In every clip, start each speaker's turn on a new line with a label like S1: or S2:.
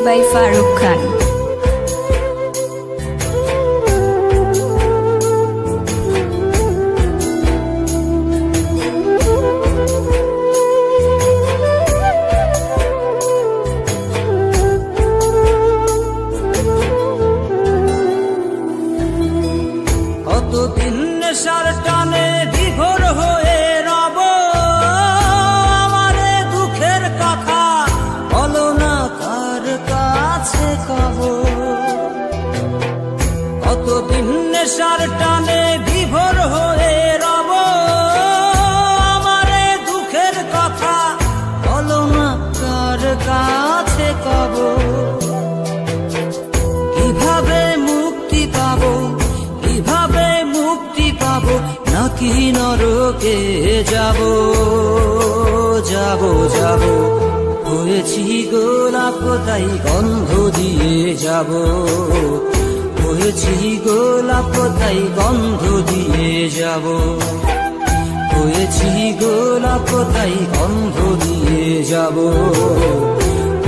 S1: by Farooq Khan.
S2: কতদিন নেশার টানে বিভোর হয়ে রব, আমারে দুঃখের কথা বলো না কার কাছে কব। কতদিন নেশার টানে বিভোর হয়ে রব, আমারে দুঃখের কথা বলো না কার কাছে কব। কিভাবে মুক্তি পাবো, কিভাবে মুক্তি পাবো, নাকি নরকে যাব যাব যাব। হয়েছি গোলাপ তাই গন্ধ দিয়ে যাব, হয়েছি গোলাপ তাই গন্ধ দিয়ে যাব, হয়েছি গোলাপ তাই গন্ধ দিয়ে যাব,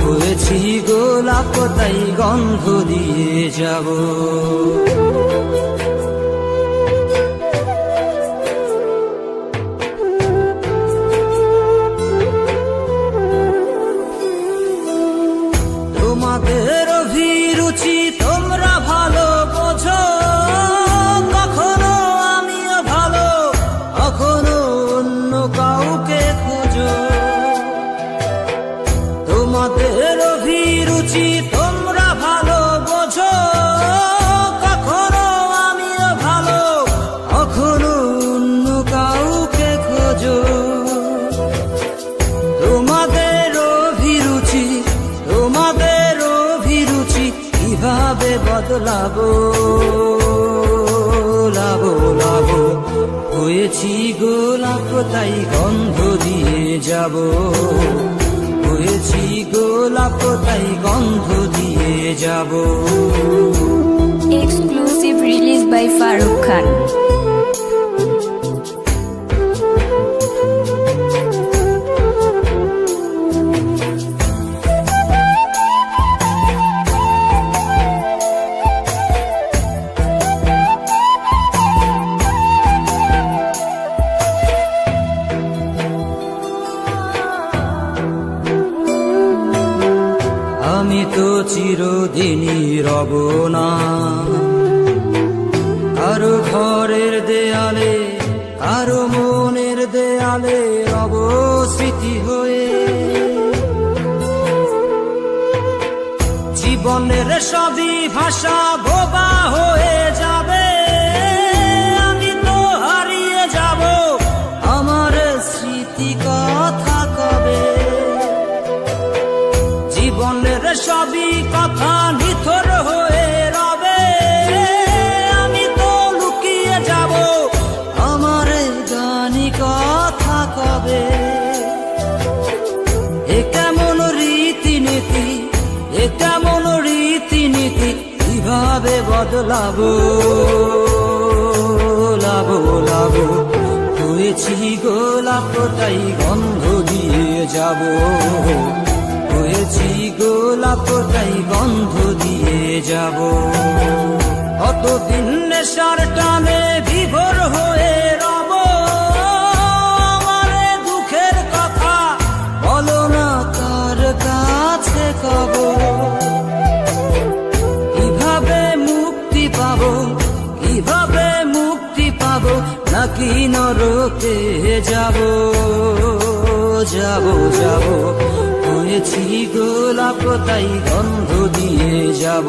S2: হয়েছি গোলাপ তাই গন্ধ দিয়ে যাব। তোমাদের অভিরুচি তোমরা ভালো বোঝো, কখনো আমিও ভালো, কখনো অন্য কাউকে খুঁজো। তোমাদের অভিরুচি তোমরা ভালো বোঝো, কখনো আমিও ভালো, কখনো অন্য কাউকে খোঁজো। তোমাদের অভিরুচি, তোমাদের অভিরুচি কিভাবে বদলাবো লাবো লাবো। হয়েছি গোলাপ তাই গন্ধ দিয়ে যাব, হয়েছি গোলাপ তাই গন্ধ দিয়ে যাব।
S1: Exclusive release by Farooq Khan.
S2: আমি তো চিরদিনই রব না কারো ঘরের দেয়ালে, কারো মনের দেয়ালে রব স্মৃতি হয়ে। জীবনের সবই ভাষা বোবা হয়ে যাবে, আমি তো হারিয়ে যাব, আমার স্মৃতি কথা কবে। জীবনের সবই কথা নিথর হয়ে রবে, আমি তো লুকিয়ে যাব, আমার গানি কথা কবে। এ কেমন রীতিনীতি, এ কেমন রীতিনীতি, কিভাবে বদলাবো লাবো লাবো। হয়েছি গোলাপ তাই গন্ধ দিয়ে যাব, হয়েছি গোলাপ তাই গন্ধ দিয়ে যাব। কতদিন নেশার টানে বিভোর হয়ে রব, আমারে দুঃখের কথা বলো না কার কাছে কব। কিভাবে মুক্তি পাবো, কিভাবে মুক্তি পাবো, নাকি নরকে যাব যাব যাব। হয়েছি গোলাপ তাই গন্ধ দিয়ে যাব,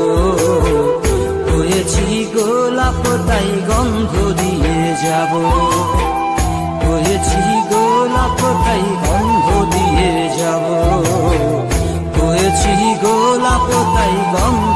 S2: হয়েছি গোলাপ তাই গন্ধ দিয়ে যাব, হয়েছি গোলাপ তাই গন্ধ দিয়ে যাব, হয়েছি গোলাপ তাই গন্ধ